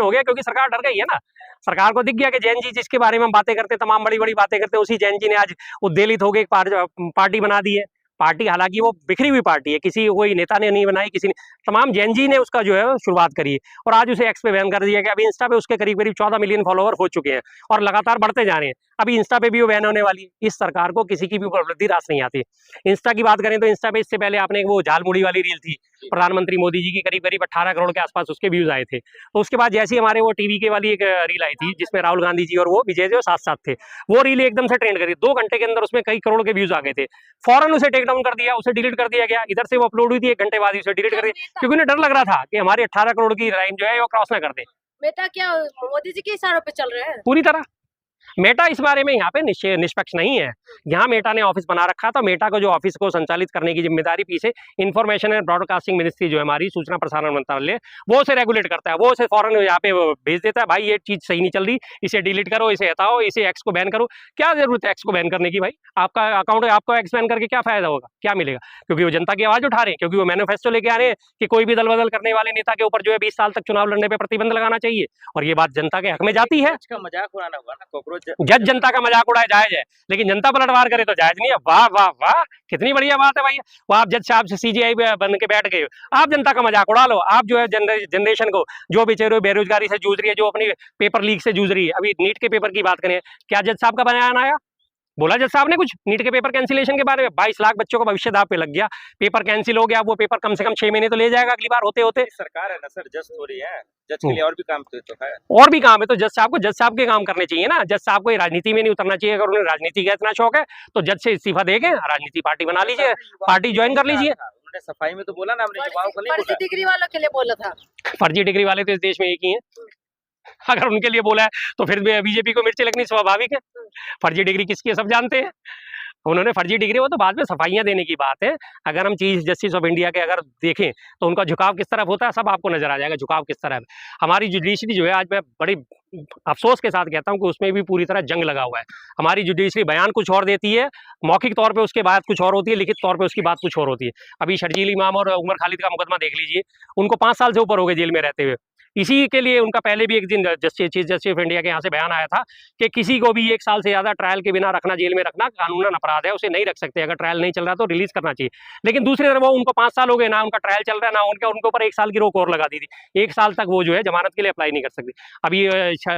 प्रश्न हो गया, क्योंकि सरकार डर गई है ना। सरकार को दिख गया कि जैन जी जिसके बारे में हम बातें करते हैं, तमाम बड़ी-बड़ी बातें करते हैं, उसी जैन जी ने आज उद्वेलित हो के एक पार्टी बना दी है। पार्टी हालांकि वो बिखरी हुई पार्टी है, किसी कोई नेता ने नहीं बनाई, किसी ने, तमाम जैन जी ने उसका जो है शुरुआत करी है, और आज उसे एक्स पे बैन कर दिया गया। अभी इंस्टा पे उसके करीब करीब 14 मिलियन फॉलोवर हो चुके हैं और लगातार बढ़ते जा रहे हैं। अभी इंस्टा पे भी वो बैन होने वाली है। इस सरकार को किसी की भी उपलब्धि रास नहीं आती। इंस्टा की बात करें तो इंस्टा पे इससे पहले आपने वो झालमुड़ी वाली रील थी, प्रधानमंत्री मोदी जी की, करीब करीब 18 करोड़ के आसपास उसके व्यूज आए थे। तो उसके बाद जैसे ही हमारे वो टीवी के वाली एक रील आई थी जिसमें राहुल गांधी जी और वो विजय जो साथ साथ थे, वो रील एकदम से ट्रेंड करी, 2 घंटे के अंदर उसमें कई करोड़ के व्यूज आ गए थे। फौरन उसे टेक डाउन कर दिया, उसे डिलीट कर दिया गया। इधर से वो अपलोड हुई थी, 1 घंटे बाद ही उसे डिलीट कर दिया, क्योंकि उन्हें डर लग रहा था कि हमारी 18 करोड़ की लाइन जो है वो क्रॉस ना कर दे। मेटा क्या मोदी जी के इशारों पे चल रहे हैं पूरी तरह। मेटा इस बारे में यहाँ पे निष्पक्ष नहीं है। यहाँ मेटा ने ऑफिस बना रखा था। मेटा को जो ऑफिस को संचालित करने की जिम्मेदारी पीछे इंफॉर्मेशन एंड ब्रॉडकास्टिंग मिनिस्ट्री जो है हमारी, सूचना प्रसारण मंत्रालय, वो उसे रेगुलेट करता है। वो उसे फौरन यहाँ पे भेज देता है, भाई ये चीज सही नहीं चल रही, इसे डिलीट करो, इसे हटाओ, इसे एक्स को बैन करो। क्या जरूरत है एक्स को बैन करने की? भाई आपका अकाउंट है, आपको एक्स बैन करके क्या फायदा होगा, क्या मिलेगा? क्योंकि वो जनता की आवाज उठा रहे हैं, क्योंकि वो मैनिफेस्टो लेके आ रहे हैं कि कोई भी दल बदल करने वाले नेता के ऊपर जो है 20 साल तक चुनाव लड़ने पर प्रतिबंध लगाना चाहिए, और ये बात जनता के हक में जाती है। मजाक उड़ाना होगा ना, कॉकरोच जज जनता का मजाक उड़ाए जायज है, लेकिन जनता पलटवार करे तो जायज नहीं है। वाह वाह वाह, कितनी बढ़िया बात है भाई। वो आप जज साहब से सीजीआई बन के बैठ गए, आप जनता का मजाक उड़ा लो। आप जो है जनरेशन को जो बेचारे बेरोजगारी से जूझ रही है, जो अपनी पेपर लीक से जूझ रही है, अभी नीट के पेपर की बात करें, क्या जज साहब का बयान आया? बोला जज साहब ने कुछ नीट के पेपर कैंसिलेशन के बारे में? 22 लाख बच्चों का भविष्य दांव पे लग गया, पेपर कैंसिल हो गया। वो पेपर कम से कम 6 महीने तो ले जाएगा अगली बार होते होते। सरकार है ना सर, जज थोड़ी है, जज के लिए और भी काम तो है। और भी काम है तो जज साहब के काम करने चाहिए ना। जज साहब को राजनीति में नहीं उतरना चाहिए। अगर उन्हें राजनीति का इतना शौक है तो जज से इस्तीफा देके राजनीति पार्टी बना लीजिए, पार्टी ज्वाइन कर लीजिए। उन्होंने सफाई में तो बोला ना, हमने युवाओं को नहीं फर्जी डिग्री वालों के लिए बोला था। फर्जी डिग्री वाले तो इस देश में एक ही हैं। अगर उनके लिए बोला है तो फिर बीजेपी को मिर्ची लगनी स्वाभाविक है। फर्जी डिग्री किसकी है सब जानते हैं। उन्होंने फर्जी डिग्री, वो तो बाद में सफाइयां देने की बात है। अगर हम चीफ जस्टिस ऑफ इंडिया के अगर देखें तो उनका झुकाव किस तरफ होता है, सब आपको नजर आ जाएगा झुकाव किस तरफ। हमारी जुडिशरी जो है, आज मैं बड़ी अफसोस के साथ कहता हूं कि उसमें भी पूरी तरह जंग लगा हुआ है। हमारी जुडिशरी बयान कुछ और देती है, मौखिक तौर पे उसके बाद कुछ और होती है, लिखित तौर पे उसकी बात कुछ और होती है। अभी शर्जील इमाम और उमर खालिद का मुकदमा देख लीजिए, उनको 5 साल से ऊपर हो गए जेल में रहते हुए। इसी के लिए उनका पहले भी एक दिन चीफ जस्टिस ऑफ इंडिया के यहाँ से बयान आया था कि किसी को भी 1 साल से ज्यादा ट्रायल के बिना रखना, जेल में रखना कानूनन अपराध है, उसे नहीं रख सकते। अगर ट्रायल नहीं चल रहा तो रिलीज करना चाहिए। लेकिन दूसरी तरफ वो उनको 5 साल हो गए, ना उनका ट्रायल चल रहा है, ना उनके ऊपर 1 साल की रोक और लगा दी थी। 1 साल तक वो जो है जमानत के लिए अप्लाई नहीं कर सकती। अभी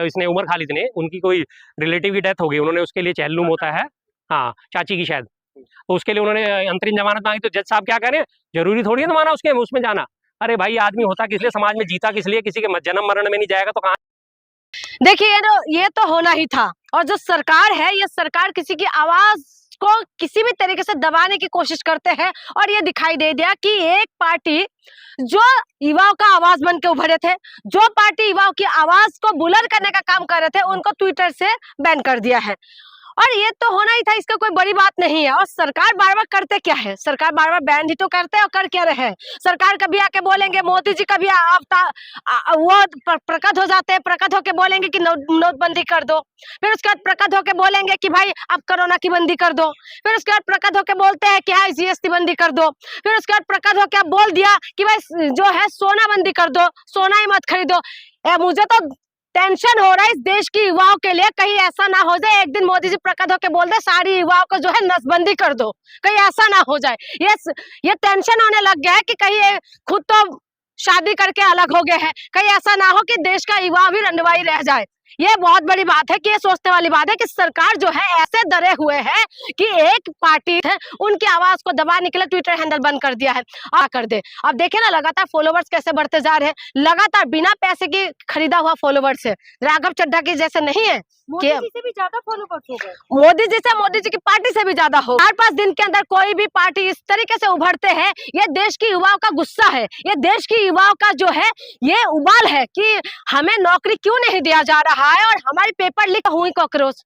इसने उमर खालिद ने, उनकी कोई रिलेटिव की डेथ हो गई, उन्होंने उसके लिए चहलनुम होता है, हाँ चाची की शायद, तो उसके लिए उन्होंने अंतरिम जमानत मांगी। तो जज साहब क्या करें, जरूरी थोड़ी है माना उसके उसमें जाना। अरे भाई आदमी होता किस लिए, समाज में जीता किस लिए, किसी के जन्म मरण में नहीं जाएगा तो कहाँ। देखिए ये तो होना ही था। और जो सरकार है, ये सरकार किसी की आवाज को किसी भी तरीके से दबाने की कोशिश करते हैं। और ये दिखाई दे दिया कि एक पार्टी जो युवाओं का आवाज बन के उभरे थे, जो पार्टी युवाओं की आवाज को बुलंद करने का काम कर रहे थे, उनको ट्विटर से बैन कर दिया है। और ये तो होना ही था, इसका कोई बड़ी बात नहीं है। और सरकार बार बार करते क्या है, सरकार बार बार बैन ही तो करते हैं। और कर क्या रहे हैं, सरकार कभी आके बोलेंगे, मोदी जी कभी वो प्रकट हो जाते हैं, प्रकट होके बोलेंगे कि नोटबंदी कर दो। फिर उसके बाद प्रकट होके बोलेंगे कि भाई अब कोरोना की बंदी कर दो। फिर उसके बाद प्रकट होके बोलते हैं कि हाँ जीएसटी बंदी कर दो। फिर उसके बाद प्रकट होके अब बोल दिया कि भाई जो है सोना बंदी कर दो, सोना ही मत खरीदो। मुझे तो टेंशन हो रहा है इस देश की युवाओं के लिए, कहीं ऐसा ना हो जाए एक दिन मोदी जी प्रकट होकर बोल दे सारी युवाओं को जो है नसबंदी कर दो, कहीं ऐसा ना हो जाए। ये टेंशन होने लग गया है कि कहीं खुद तो शादी करके अलग हो गए हैं, कहीं ऐसा ना हो कि देश का युवा भी रंडवाई रह जाए। ये बहुत बड़ी बात है कि ये सोचने वाली बात है कि सरकार जो है ऐसे डरे हुए है कि एक पार्टी है उनकी आवाज को दबाने के लिए ट्विटर हैंडल बंद कर दिया है। कर दे। अब देखे ना लगातार फॉलोवर्स कैसे बढ़ते जा रहे हैं, लगातार बिना पैसे की खरीदा हुआ फॉलोवर्स है। राघव चड्ढा की जैसे नहीं है, मोदी जी से भी ज्यादा फॉलोवर्स हो गए, मोदी जी की पार्टी से भी ज्यादा हो। 4-5 दिन के अंदर कोई भी पार्टी इस तरीके से उभरते हैं, ये देश की युवाओं का गुस्सा है, ये देश की युवाओं का जो है ये उबाल है कि हमें नौकरी क्यों नहीं दिया जा रहा है और हमारी पेपर लीक हुई कॉकरोच।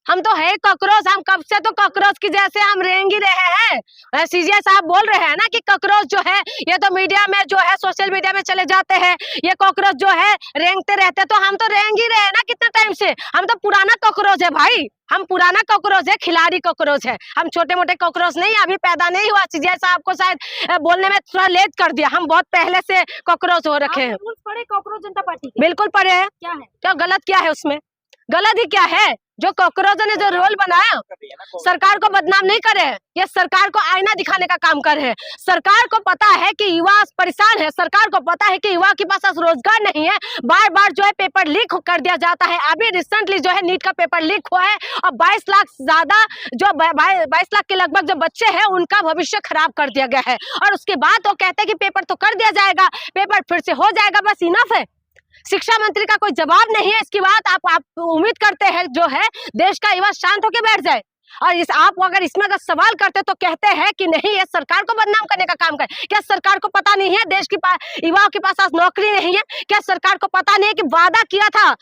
हम तो है कॉकरोच, हम कब से तो कॉकरोच की जैसे हम रेंग ही रहे हैं। सीजीआई साहब बोल रहे हैं ना कि कॉकरोच जो है ये तो मीडिया में जो है सोशल मीडिया में चले जाते हैं, ये कॉकरोच जो है रेंगते रहते हैं, तो हम तो रेंग ही रहे हैं ना कितने टाइम से। हम तो पुराना कॉकरोच है भाई, हम पुराना कॉकरोच है, खिलाड़ी कॉकरोच है, हम छोटे मोटे कॉकरोच नहीं, अभी पैदा नहीं हुआ। सीजीआई साहब को शायद बोलने में थोड़ा लेट कर दिया, हम बहुत पहले से कॉकरोच हो रखे हैं। रूल्स पढ़े कॉकरोच जनता पार्टी के? बिल्कुल पढ़े हैं। क्या है? क्या गलत क्या है उसमें? गलत ही क्या है? जो कॉकरोच ने जो रोल बनाया, सरकार को बदनाम नहीं करे, ये सरकार को आईना दिखाने का काम कर रहे हैं। सरकार को पता है कि युवा परेशान है, सरकार को पता है कि युवा के पास रोजगार नहीं है, बार बार जो है पेपर लीक कर दिया जाता है। अभी रिसेंटली जो है नीट का पेपर लीक हुआ है और 22 लाख ज्यादा जो 22 लाख के लगभग जो बच्चे हैं उनका भविष्य खराब कर दिया गया है। और उसके बाद वो कहते हैं कि पेपर तो कर दिया जाएगा, पेपर फिर से हो जाएगा, बस इनफ है। शिक्षा मंत्री का कोई जवाब नहीं है इसकी बात। आप उम्मीद करते हैं जो है देश का युवा शांत होकर बैठ जाए, और आप अगर इसमें अगर सवाल करते तो कहते हैं कि नहीं ये सरकार को बदनाम करने का काम कर। क्या सरकार को पता नहीं है देश की युवाओं के पास आज नौकरी नहीं है? क्या सरकार को पता नहीं है कि वादा किया था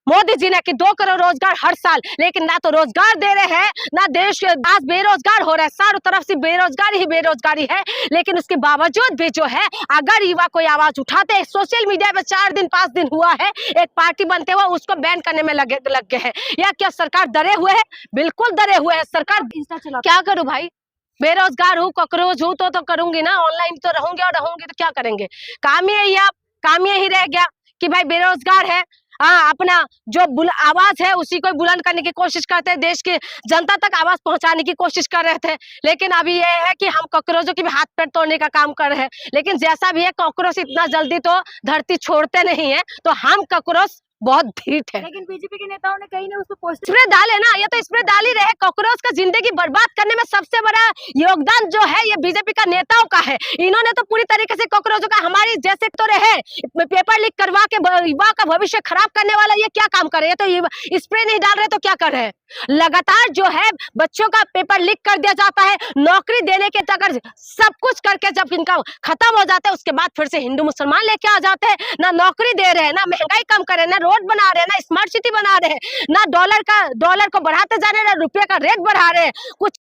मोदी जी ने कि 2 करोड़ रोजगार हर साल, लेकिन ना तो रोजगार दे रहे हैं, ना देश आज बेरोजगार हो रहा है, चारों तरफ से बेरोजगारी ही बेरोजगारी है। लेकिन उसके बावजूद भी जो है अगर युवा कोई आवाज उठाते हैं, सोशल मीडिया पे 4 दिन 5 दिन हुआ है एक पार्टी बनते हुए उसको बैन करने में लग गए हैं। या क्या सरकार डरे हुए है? बिल्कुल डरे हुए है सरकार। इंस्टा चला क्या करूं भाई, बेरोजगार हूँ, कॉकरोच हूँ तो करूंगी ना, ऑनलाइन तो रहूंगी, और रहूंगी तो क्या करेंगे। काम यही है, काम यही रह गया कि भाई बेरोजगार है, हाँ अपना जो आवाज है उसी को बुलंद करने की कोशिश करते हैं, देश की जनता तक आवाज पहुंचाने की कोशिश कर रहे थे। लेकिन अभी ये है कि हम कॉकरोचों की भी हाथ पैर तोड़ने का काम कर रहे हैं। लेकिन जैसा भी है कॉकरोच इतना जल्दी तो धरती छोड़ते नहीं है, तो हम कॉकरोच बहुत ढीठ है। लेकिन बीजेपी के नेताओं ने कहीं ना उस पर पोस्ट स्प्रे डाले ना, ये तो स्प्रे डाल ही रहे। कॉकरोच का जिंदगी बर्बाद करने में सबसे बड़ा योगदान जो है ये बीजेपी का नेताओं का है। इन्होंने तो पूरी तरीके से कॉकरोचों का हमारी जैसे तो रहे पेपर लीक करवा के युवा का भविष्य खराब करने वाला ये क्या काम कर रहे हैं? तो स्प्रे नहीं डाल रहे तो क्या कर रहे हैं? लगातार जो है बच्चों का पेपर लीक कर दिया जाता है, नौकरी देने के अगर सब कुछ करके जब इनका खत्म हो जाता है उसके बाद फिर से हिंदू मुसलमान लेके आ जाते हैं। ना नौकरी दे रहे हैं, ना महंगाई कम कर रहे हैं, ना रोड बना रहे हैं, ना स्मार्ट सिटी बना रहे हैं, ना डॉलर को बढ़ाते जा रहे हैं, ना रुपये का रेट बढ़ा रहे हैं, कुछ